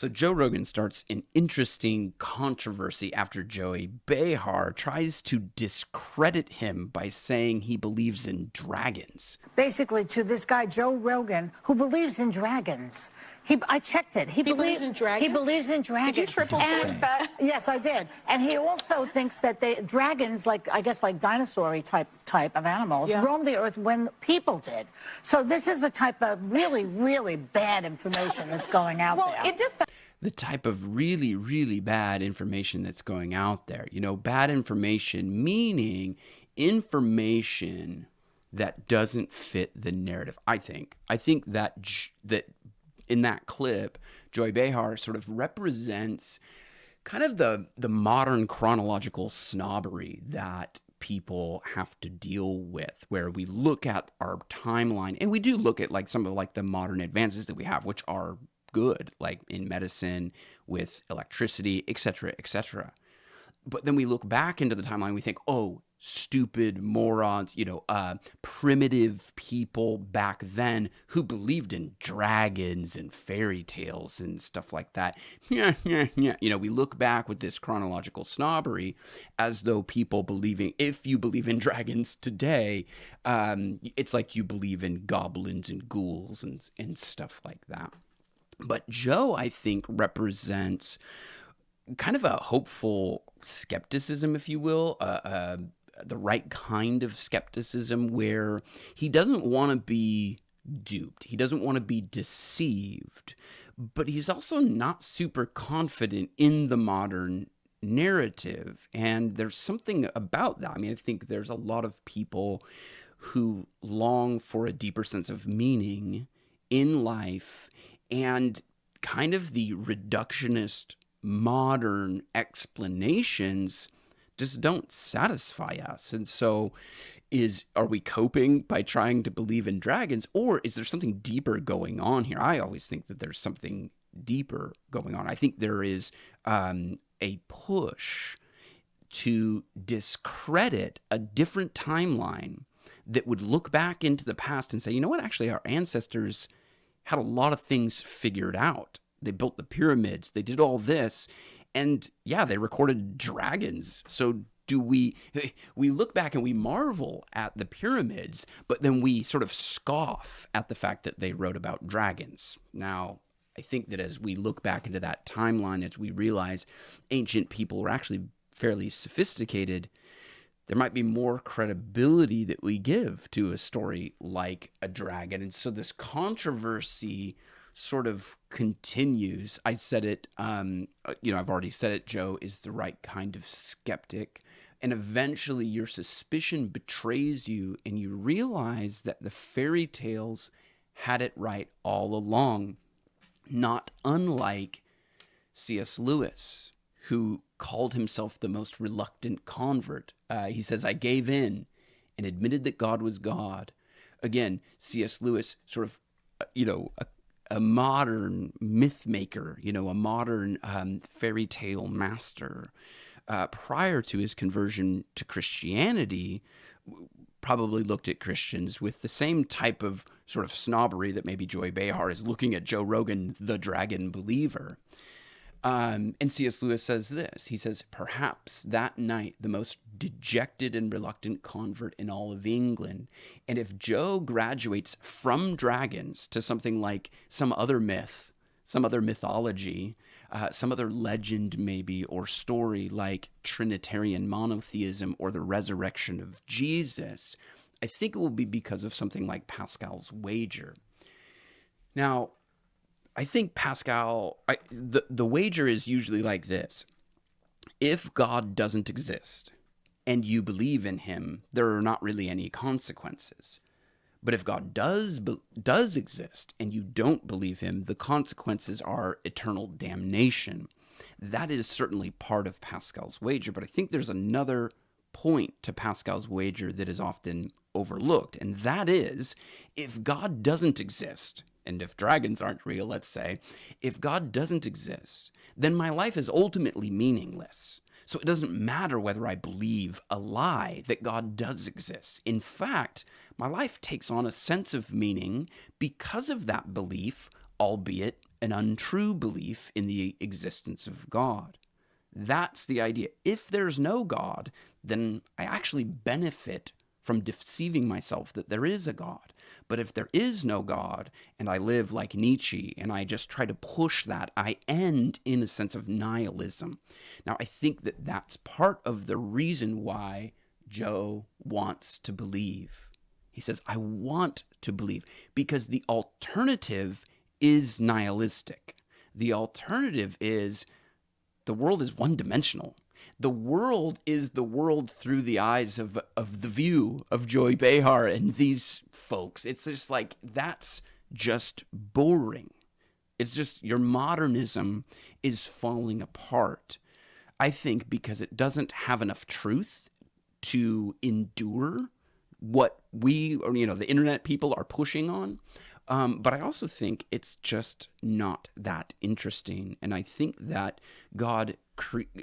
So Joe Rogan starts an interesting controversy after Joy Behar tries to discredit him by saying he believes in dragons. Basically, to this guy, Joe Rogan, who believes in dragons. I checked it. He believes in dragons? He believes in dragons. Did you triple force that? Yes, I did. And he also thinks that dragons, like dinosaur-y type of animals, roamed the earth when people did. So this is the type of really, really bad information that's going out there. The type of really, really bad information that's going out there. You know, bad information meaning information that doesn't fit the narrative. I think that in that clip, Joy Behar sort of represents kind of the modern chronological snobbery that people have to deal with, where we look at our timeline and we do look at like some of like the modern advances that we have, which are good, like in medicine, with electricity, etc., etc. But then we look back into the timeline, we think, oh, stupid morons, primitive people back then who believed in dragons and fairy tales and stuff like that. Yeah. We look back with this chronological snobbery as though people believing, if you believe in dragons today, it's like you believe in goblins and ghouls and stuff like that. But Joe, I think, represents kind of a hopeful skepticism, if you will, the right kind of skepticism where he doesn't want to be duped. He doesn't want to be deceived, but he's also not super confident in the modern narrative. And there's something about that. I mean, I think there's a lot of people who long for a deeper sense of meaning in life, and kind of the reductionist modern explanations just don't satisfy us. And so are we coping by trying to believe in dragons, or is there something deeper going on here? I always think that there's something deeper going on. I think there is a push to discredit a different timeline that would look back into the past and say, you know what, actually our ancestors had a lot of things figured out. They built the pyramids, they did all this, and yeah, they recorded dragons. So we look back and we marvel at the pyramids, but then we sort of scoff at the fact that they wrote about dragons. Now, I think that as we look back into that timeline, as we realize ancient people were actually fairly sophisticated, there might be more credibility that we give to a story like a dragon. And so this controversy sort of continues. I said it, I've already said it, Joe is the right kind of skeptic. And eventually your suspicion betrays you and you realize that the fairy tales had it right all along. Not unlike C.S. Lewis, who called himself the most reluctant convert. He says, I gave in and admitted that God was God. Again, C.S. Lewis, sort of, a modern myth maker, a modern fairy tale master. Prior to his conversion to Christianity, probably looked at Christians with the same type of sort of snobbery that maybe Joy Behar is looking at Joe Rogan, the dragon believer. And C.S. Lewis says this. He says, perhaps that night the most dejected and reluctant convert in all of England. And if Joe graduates from dragons to something like some other myth, some other mythology, some other legend maybe, or story like Trinitarian monotheism or the resurrection of Jesus, I think it will be because of something like Pascal's wager. Now, I think Pascal, the wager is usually like this. If God doesn't exist and you believe in him, there are not really any consequences. But if God does exist and you don't believe him, the consequences are eternal damnation. That is certainly part of Pascal's wager, but I think there's another point to Pascal's wager that is often overlooked, and that is, if God doesn't exist, and if dragons aren't real, let's say, if God doesn't exist, then my life is ultimately meaningless. So it doesn't matter whether I believe a lie that God does exist. In fact, my life takes on a sense of meaning because of that belief, albeit an untrue belief in the existence of God. That's the idea. If there's no God, then I actually benefit from deceiving myself that there is a God. But if there is no God, and I live like Nietzsche, and I just try to push that, I end in a sense of nihilism. Now, I think that that's part of the reason why Joe wants to believe. He says, I want to believe, because the alternative is nihilistic. The alternative is the world is one-dimensional. The world is the world through the eyes of the view of Joy Behar and these folks. It's just like, that's just boring. It's just, your modernism is falling apart. I think because it doesn't have enough truth to endure what we, or the internet people are pushing on. But I also think it's just not that interesting. And I think that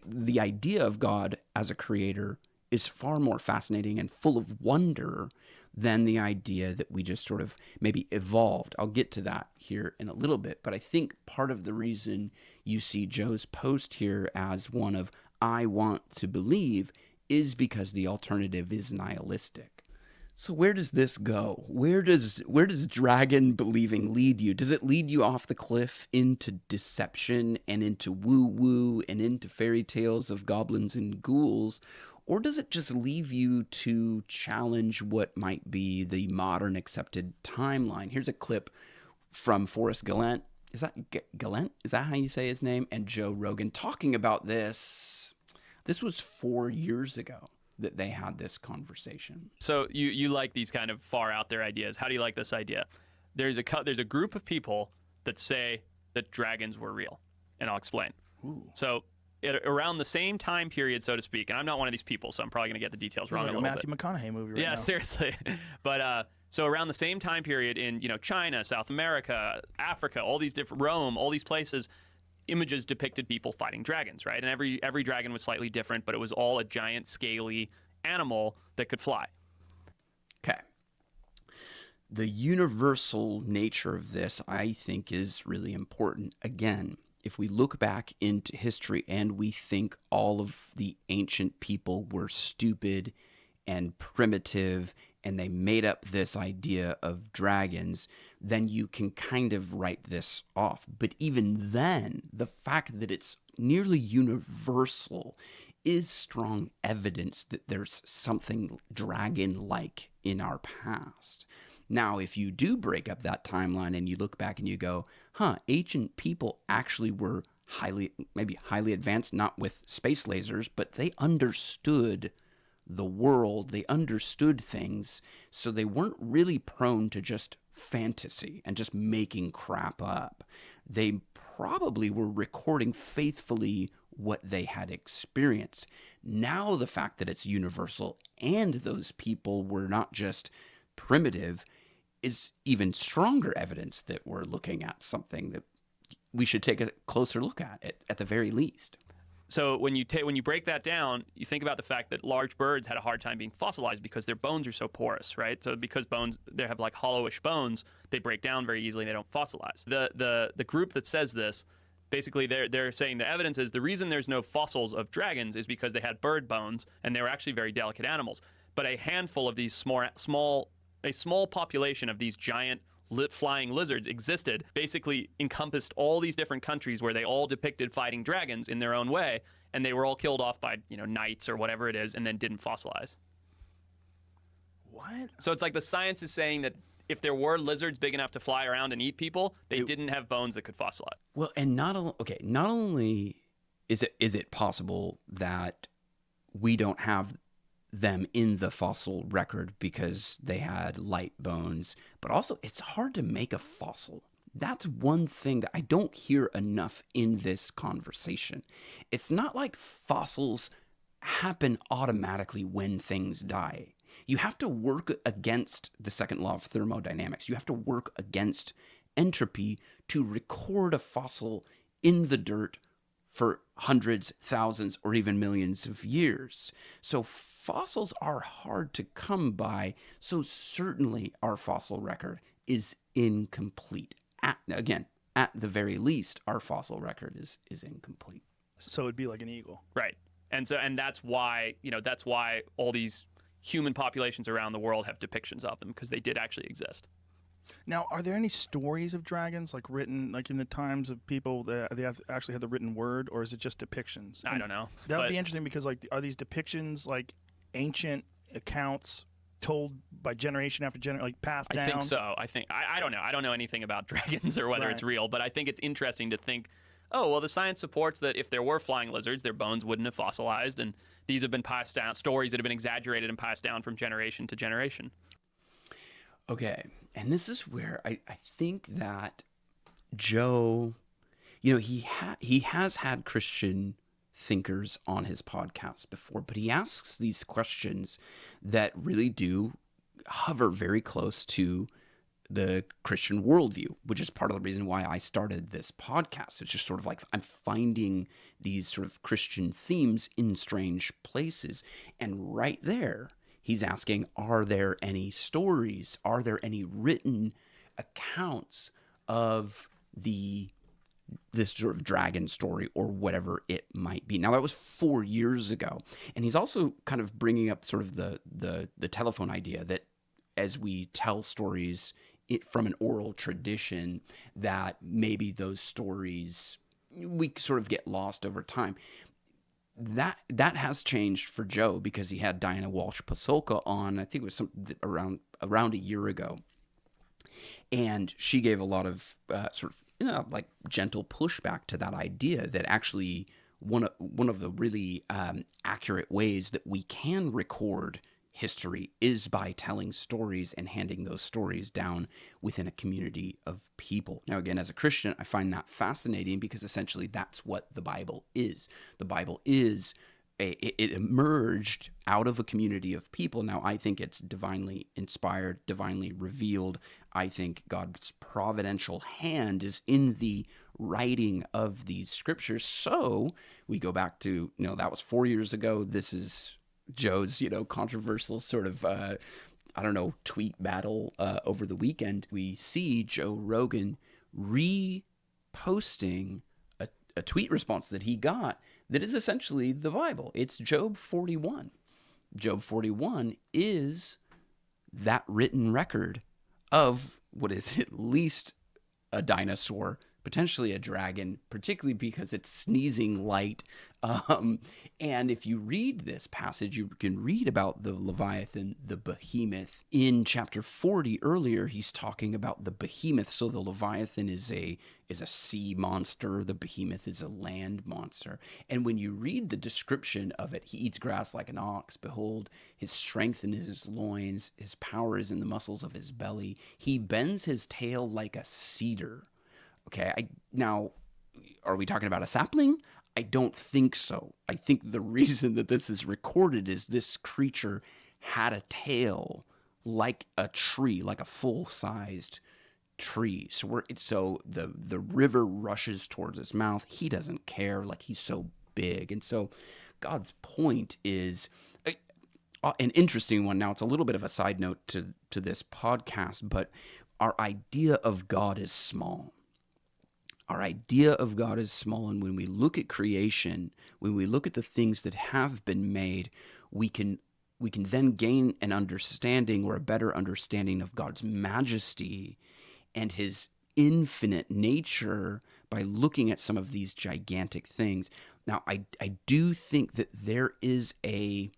the idea of God as a creator is far more fascinating and full of wonder than the idea that we just sort of maybe evolved. I'll get to that here in a little bit. But I think part of the reason you see Joe's post here as one of I want to believe is because the alternative is nihilistic. So where does this go? Where does dragon believing lead you? Does it lead you off the cliff into deception and into woo-woo and into fairy tales of goblins and ghouls? Or does it just leave you to challenge what might be the modern accepted timeline? Here's a clip from Forrest Galante. Is that Galante? Is that how you say his name? And Joe Rogan talking about this. This was 4 years ago that they had this conversation. So you like these kind of far out there ideas. How do you like this idea? There's a group of people that say that dragons were real, and I'll explain. Ooh. So around the same time period, so to speak, and I'm not one of these people, so I'm probably going to get the details wrong like a little Matthew bit. McConaughey movie right Yeah, now. seriously. But so around the same time period in China, South America, Africa, all these different Rome, all these places, images depicted people fighting dragons, right? And every dragon was slightly different, but it was all a giant, scaly animal that could fly. Okay. The universal nature of this, I think, is really important. Again, if we look back into history and we think all of the ancient people were stupid and primitive and they made up this idea of dragons, then you can kind of write this off. But even then, the fact that it's nearly universal is strong evidence that there's something dragon-like in our past. Now, if you do break up that timeline and you look back and you go, ancient people actually were maybe highly advanced, not with space lasers, but they understood the world, they understood things, so they weren't really prone to just fantasy and just making crap up. They probably were recording faithfully what they had experienced. Now the fact that it's universal and those people were not just primitive is even stronger evidence that we're looking at something that we should take a closer look at the very least. So when you break that down, you think about the fact that large birds had a hard time being fossilized because their bones are so porous, right? So because they have like hollowish bones, they break down very easily and they don't fossilize. The group that says this, basically they're saying the evidence is the reason there's no fossils of dragons is because they had bird bones and they were actually very delicate animals. But a handful of these small population of these giant flying lizards existed, basically encompassed all these different countries where they all depicted fighting dragons in their own way, and they were all killed off by knights or whatever it is, and then didn't fossilize. What? So it's like the science is saying that if there were lizards big enough to fly around and eat people, they didn't have bones that could fossilize. Well, and not only is it possible that we don't have them in the fossil record because they had light bones, but also it's hard to make a fossil. That's one thing that I don't hear enough in this conversation. It's not like fossils happen automatically when things die. You have to work against the second law of thermodynamics. You have to work against entropy to record a fossil in the dirt for hundreds, thousands, or even millions of years. So fossils are hard to come by, so certainly our fossil record is incomplete. Again, at the very least, our fossil record is incomplete. So it'd be like an eagle. Right. And that's why, that's why all these human populations around the world have depictions of them, because they did actually exist. Now, are there any stories of dragons like written like in the times of people that they actually had the written word, or is it just depictions? I don't know. That would be interesting, because like, are these depictions like ancient accounts told by generation after generation, like passed down? I think so. I don't know. I don't know anything about dragons or whether it's real, but I think it's interesting to think, oh, well, the science supports that if there were flying lizards, their bones wouldn't have fossilized, and these have been passed down, stories that have been exaggerated and passed down from generation to generation. Okay, and this is where I think that Joe, he has had Christian thinkers on his podcast before, but he asks these questions that really do hover very close to the Christian worldview, which is part of the reason why I started this podcast. It's just sort of like I'm finding these sort of Christian themes in strange places. And right there, he's asking, are there any stories? Are there any written accounts of this sort of dragon story or whatever it might be? Now, that was 4 years ago. And he's also kind of bringing up sort of the telephone idea that as we tell stories from an oral tradition, that maybe those stories, we sort of get lost over time. That has changed for Joe, because he had Diana Walsh Pasulka on, I think it was around a year ago. And she gave a lot of sort of like gentle pushback to that idea that actually one of the really accurate ways that we can record history is by telling stories and handing those stories down within a community of people. Now, again, as a Christian, I find that fascinating, because essentially that's what the Bible is. The Bible is it emerged out of a community of people. Now, I think it's divinely inspired, divinely revealed. I think God's providential hand is in the writing of these scriptures. So we go back to, that was 4 years ago. This is Joe's, controversial sort of, tweet battle over the weekend. We see Joe Rogan reposting a tweet response that he got that is essentially the Bible. It's Job 41. Job 41 is that written record of what is at least a dinosaur, potentially a dragon, particularly because it's sneezing light. And if you read this passage, you can read about the Leviathan, the behemoth. In chapter 40 earlier, he's talking about the behemoth. So the Leviathan is a sea monster. The behemoth is a land monster. And when you read the description of it, he eats grass like an ox. Behold, his strength in his loins. His power is in the muscles of his belly. He bends his tail like a cedar. Okay, now, are we talking about a sapling? I don't think so. I think the reason that this is recorded is this creature had a tail like a tree, like a full-sized tree. So the river rushes towards his mouth. He doesn't care, like he's so big. And so God's point is an interesting one. Now, it's a little bit of a side note to this podcast, but our idea of God is small. Our idea of God is small, and when we look at creation, when we look at the things that have been made, we can then gain an understanding, or a better understanding, of God's majesty and his infinite nature by looking at some of these gigantic things. Now, I do think that there is a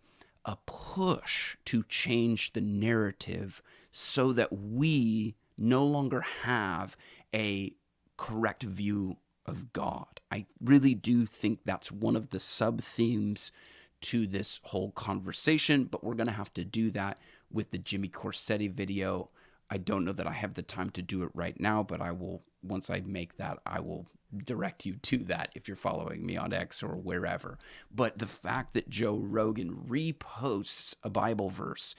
push to change the narrative so that we no longer have a correct view of God. I really do think that's one of the sub-themes to this whole conversation, but we're going to have to do that with the Jimmy Corsetti video. I don't know that I have the time to do it right now, but I will, once I make that, I will direct you to that if you're following me on X or wherever. But the fact that Joe Rogan reposts a Bible verse,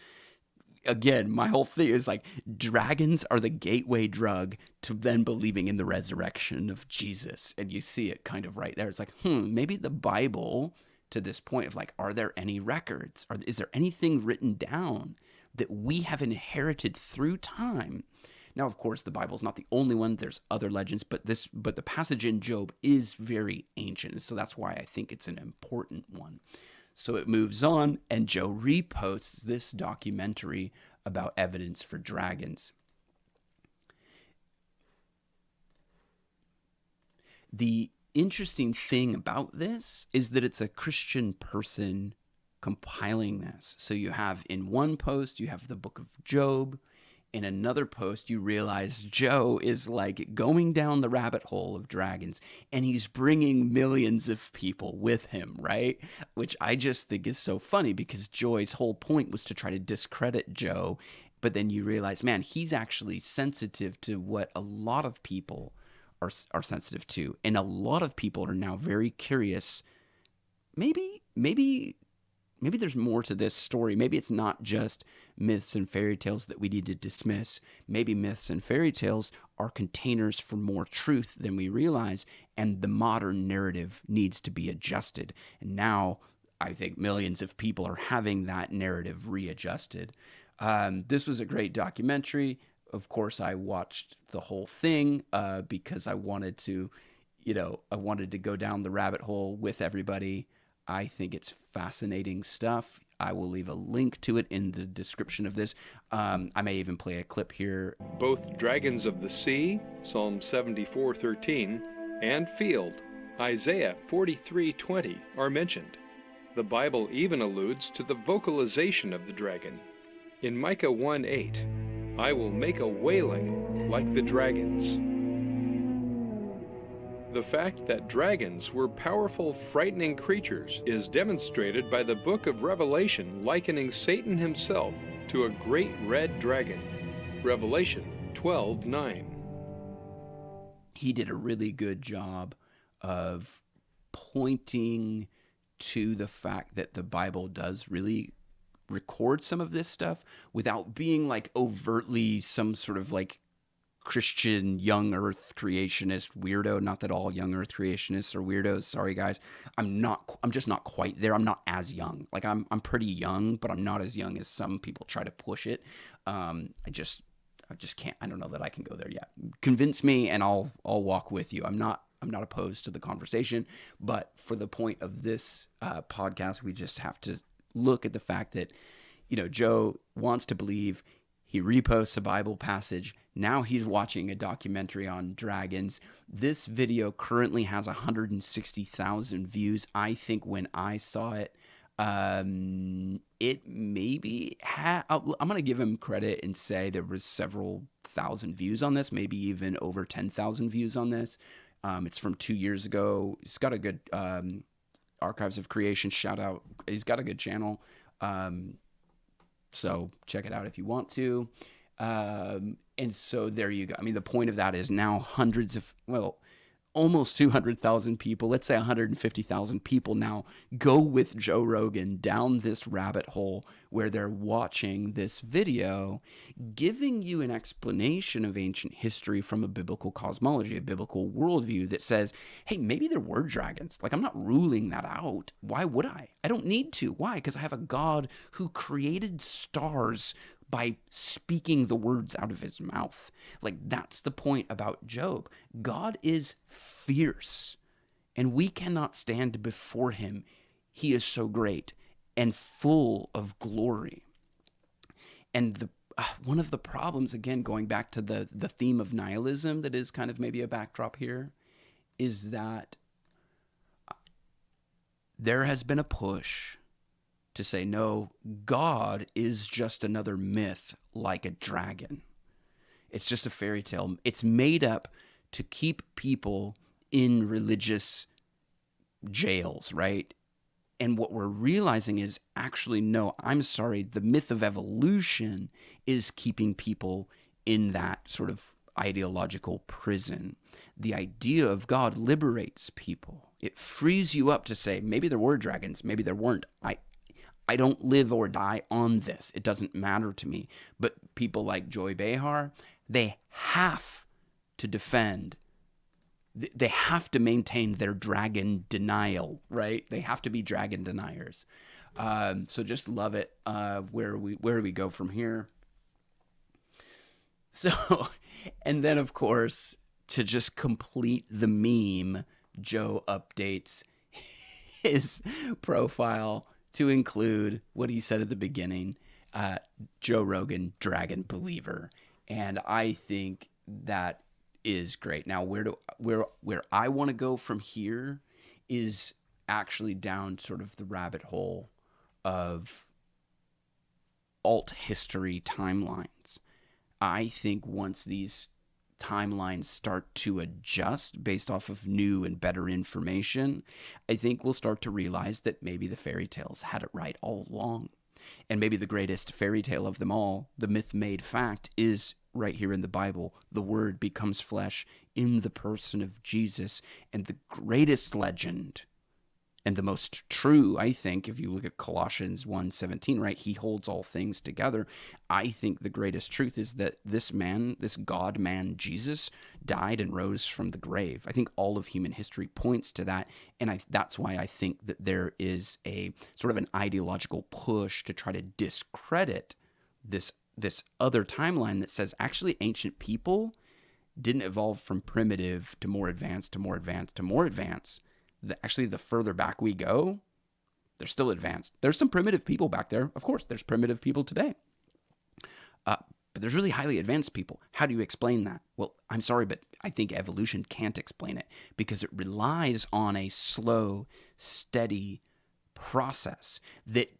again, my whole thing is like, dragons are the gateway drug to then believing in the resurrection of Jesus. And you see it kind of right there. It's like, maybe the Bible, to this point of like, are there any records? Is there anything written down that we have inherited through time? Now, of course, the Bible's not the only one. There's other legends, but the passage in Job is very ancient. So that's why I think it's an important one. So it moves on, and Joe reposts this documentary about evidence for dragons. The interesting thing about this is that it's a Christian person compiling this. So you have in one post, you have the book of Job. In another post, you realize Joe is like going down the rabbit hole of dragons, and he's bringing millions of people with him, right? Which I just think is so funny, because Joy's whole point was to try to discredit Joe. But then you realize, man, he's actually sensitive to what a lot of people are sensitive to. And a lot of people are now very curious. Maybe there's more to this story. Maybe it's not just myths and fairy tales that we need to dismiss. Maybe myths and fairy tales are containers for more truth than we realize, and the modern narrative needs to be adjusted. And now I think millions of people are having that narrative readjusted. This was a great documentary. Of course, I watched the whole thing because I wanted to go down the rabbit hole with everybody. I think it's fascinating stuff. I will leave a link to it in the description of this. I may even play a clip here. Both dragons of the sea, Psalm 74:13, and field, Isaiah 43:20, are mentioned. The Bible even alludes to the vocalization of the dragon. In Micah 1:8, I will make a wailing like the dragons. The fact that dragons were powerful, frightening creatures is demonstrated by the book of Revelation likening Satan himself to a great red dragon. Revelation 12:9. He did a really good job of pointing to the fact that the Bible does really record some of this stuff without being like overtly some sort of like Christian young earth creationist weirdo. Not that all young earth creationists are weirdos. Sorry guys. I'm just not quite there. I'm not as young. Like I'm pretty young, but I'm not as young as some people try to push it. I just can't. I don't know that I can go there yet. Convince me and I'll walk with you. I'm not opposed to the conversation, but for the point of this podcast, we just have to look at the fact that, Joe wants to believe. He reposts a Bible passage. Now he's watching a documentary on dragons. This video currently has 160,000 views. I think when I saw it, it maybe had, I'm going to give him credit and say there was several thousand views on this, maybe even over 10,000 views on this. It's from 2 years ago. He's got a good Archives of Creation shout out. He's got a good channel. So check it out if you want to. And so there you go. I mean, the point of that is now almost 200,000 people, let's say 150,000 people now go with Joe Rogan down this rabbit hole where they're watching this video, giving you an explanation of ancient history from a biblical cosmology, a biblical worldview that says, hey, maybe there were dragons. Like, I'm not ruling that out. Why would I? I don't need to. Why? Because I have a God who created stars by speaking the words out of his mouth. Like, that's the point about Job. God is fierce, and we cannot stand before him. He is so great and full of glory. And one of the problems, again, going back to the theme of nihilism that is kind of maybe a backdrop here, is that there has been a push to say, no, God is just another myth like a dragon. It's just a fairy tale. It's made up to keep people in religious jails, right? And what we're realizing is actually, no, I'm sorry, the myth of evolution is keeping people in that sort of ideological prison. The idea of God liberates people. It frees you up to say, maybe there were dragons, maybe there weren't. I don't live or die on this. It doesn't matter to me. But people like Joy Behar, they have to defend. They have to maintain their dragon denial, right? They have to be dragon deniers. So just love it. Where do we go from here? So And then, of course, to just complete the meme, Joe updates his profile to include what he said at the beginning, Joe Rogan, dragon believer. And I think that is great. Now, where I want to go from here is actually down sort of the rabbit hole of alt history timelines. I think once these timelines start to adjust based off of new and better information, I think we'll start to realize that maybe the fairy tales had it right all along. And maybe the greatest fairy tale of them all, the myth made fact, is right here in the Bible. The Word becomes flesh in the person of Jesus. And the greatest legend, and the most true, I think, if you look at Colossians 1:17, right, he holds all things together. I think the greatest truth is that this man, this God-man Jesus, died and rose from the grave. I think all of human history points to that, and that's why I think that there is a sort of an ideological push to try to discredit this other timeline that says actually ancient people didn't evolve from primitive to more advanced to more advanced to more advanced. Actually, the further back we go, they're still advanced. There's some primitive people back there. Of course, there's primitive people today. But there's really highly advanced people. How do you explain that? Well, I'm sorry, but I think evolution can't explain it because it relies on a slow, steady process that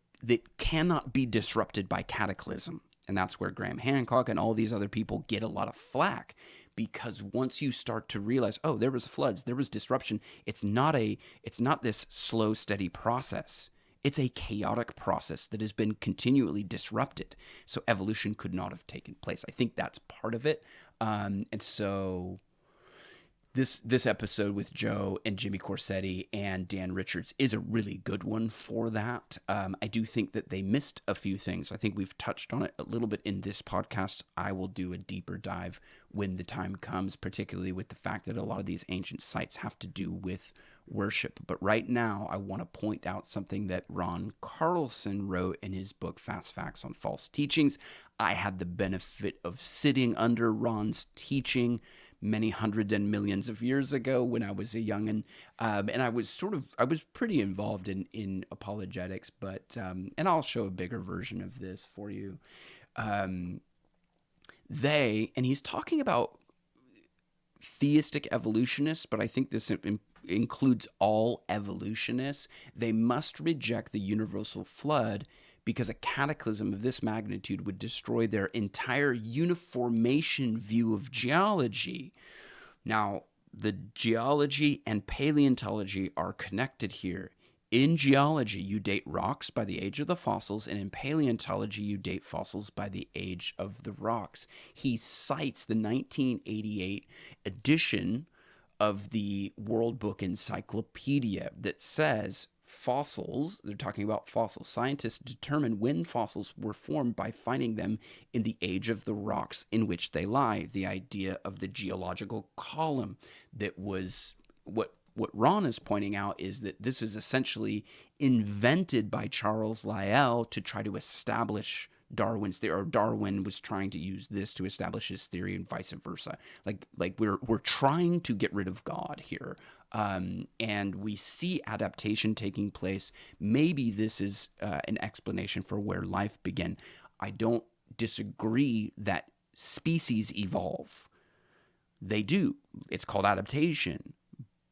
cannot be disrupted by cataclysm. And that's where Graham Hancock and all these other people get a lot of flack. Because once you start to realize, oh, there was floods, there was disruption, it's not this slow, steady process. It's a chaotic process that has been continually disrupted. So evolution could not have taken place. I think that's part of it. And so this episode with Joe and Jimmy Corsetti and Dan Richards is a really good one for that. I do think that they missed a few things. I think we've touched on it a little bit in this podcast. I will do a deeper dive when the time comes, particularly with the fact that a lot of these ancient sites have to do with worship. But right now, I want to point out something that Ron Carlson wrote in his book, Fast Facts on False Teachings. I had the benefit of sitting under Ron's teaching many hundreds and millions of years ago when I was a youngin', and I was pretty involved in apologetics, but and I'll show a bigger version of this for you. And he's talking about theistic evolutionists, but I think this includes all evolutionists. They must reject the universal flood because a cataclysm of this magnitude would destroy their entire uniformation view of geology. Now, the geology and paleontology are connected here. In geology, you date rocks by the age of the fossils, and in paleontology, you date fossils by the age of the rocks. He cites the 1988 edition of the World Book Encyclopedia that says fossils, they're talking about fossils. Scientists determine when fossils were formed by finding them in the age of the rocks in which they lie. The idea of the geological column that was what Ron is pointing out is that this is essentially invented by Charles Lyell to try to establish Darwin's theory, or Darwin was trying to use this to establish his theory and vice versa. Like we're trying to get rid of God here. And we see adaptation taking place. Maybe this is an explanation for where life began. I don't disagree that species evolve. They do. It's called adaptation.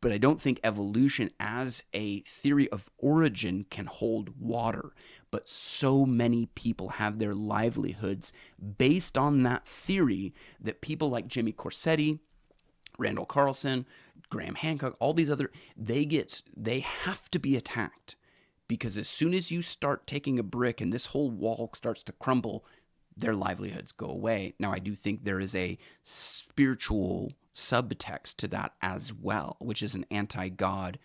But I don't think evolution as a theory of origin can hold water. But so many people have their livelihoods based on that theory that people like Jimmy Corsetti, Randall Carlson, Graham Hancock, all these other, they have to be attacked. Because as soon as you start taking a brick and this whole wall starts to crumble, their livelihoods go away. Now, I do think there is a spiritual subtext to that as well, which is an anti-God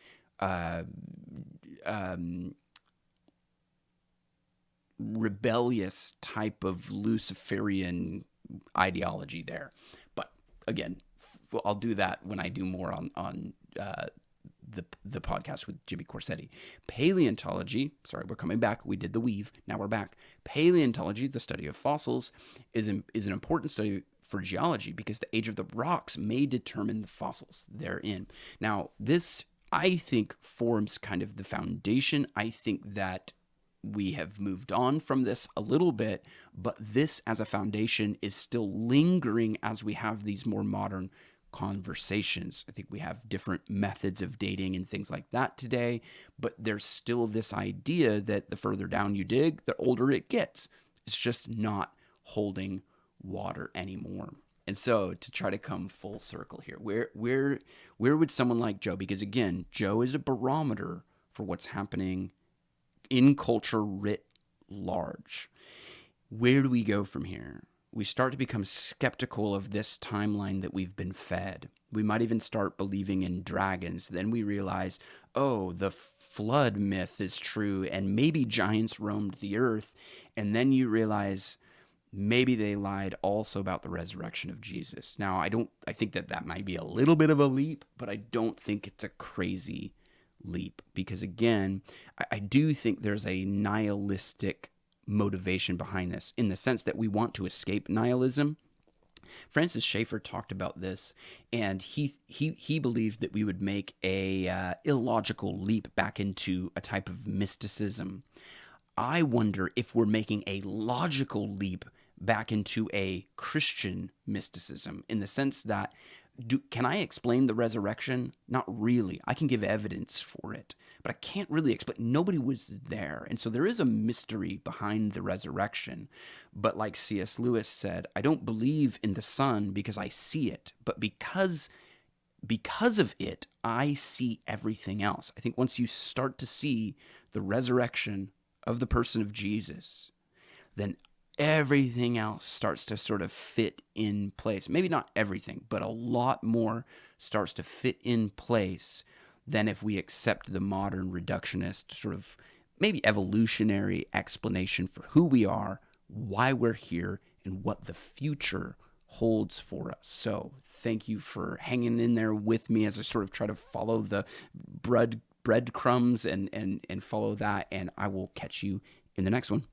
rebellious type of Luciferian ideology there. But again, I'll do that when I do more on the podcast with Jimmy Corsetti. Paleontology, sorry, we're coming back. We did the weave. Now we're back. Paleontology, the study of fossils, is an important study for geology, because the age of the rocks may determine the fossils therein. Now, this, I think, forms kind of the foundation. I think that we have moved on from this a little bit, but this as a foundation is still lingering as we have these more modern conversations. I think we have different methods of dating and things like that today, but there's still this idea that the further down you dig, the older it gets. It's just not holding water anymore. And so to try to come full circle here, where would someone like Joe, because again, Joe is a barometer for what's happening in culture writ large. Where do we go from here? We start to become skeptical of this timeline that we've been fed. We might even start believing in dragons. Then we realize, oh, the flood myth is true, and maybe giants roamed the earth. And then you realize maybe they lied also about the resurrection of Jesus. Now, I think that might be a little bit of a leap, but I don't think it's a crazy leap, because again, I do think there's a nihilistic motivation behind this, in the sense that we want to escape nihilism. Francis Schaeffer talked about this, and he believed that we would make a illogical leap back into a type of mysticism. I wonder if we're making a logical leap back into a Christian mysticism, in the sense that, can I explain the resurrection? Not really. I can give evidence for it, but I can't really explain. Nobody was there. And so there is a mystery behind the resurrection. But like C.S. Lewis said, I don't believe in the sun because I see it, but because of it, I see everything else. I think once you start to see the resurrection of the person of Jesus, then everything else starts to sort of fit in place. Maybe not everything, but a lot more starts to fit in place than if we accept the modern reductionist sort of maybe evolutionary explanation for who we are, why we're here, and what the future holds for us. So thank you for hanging in there with me as I sort of try to follow the breadcrumbs and follow that, and I will catch you in the next one.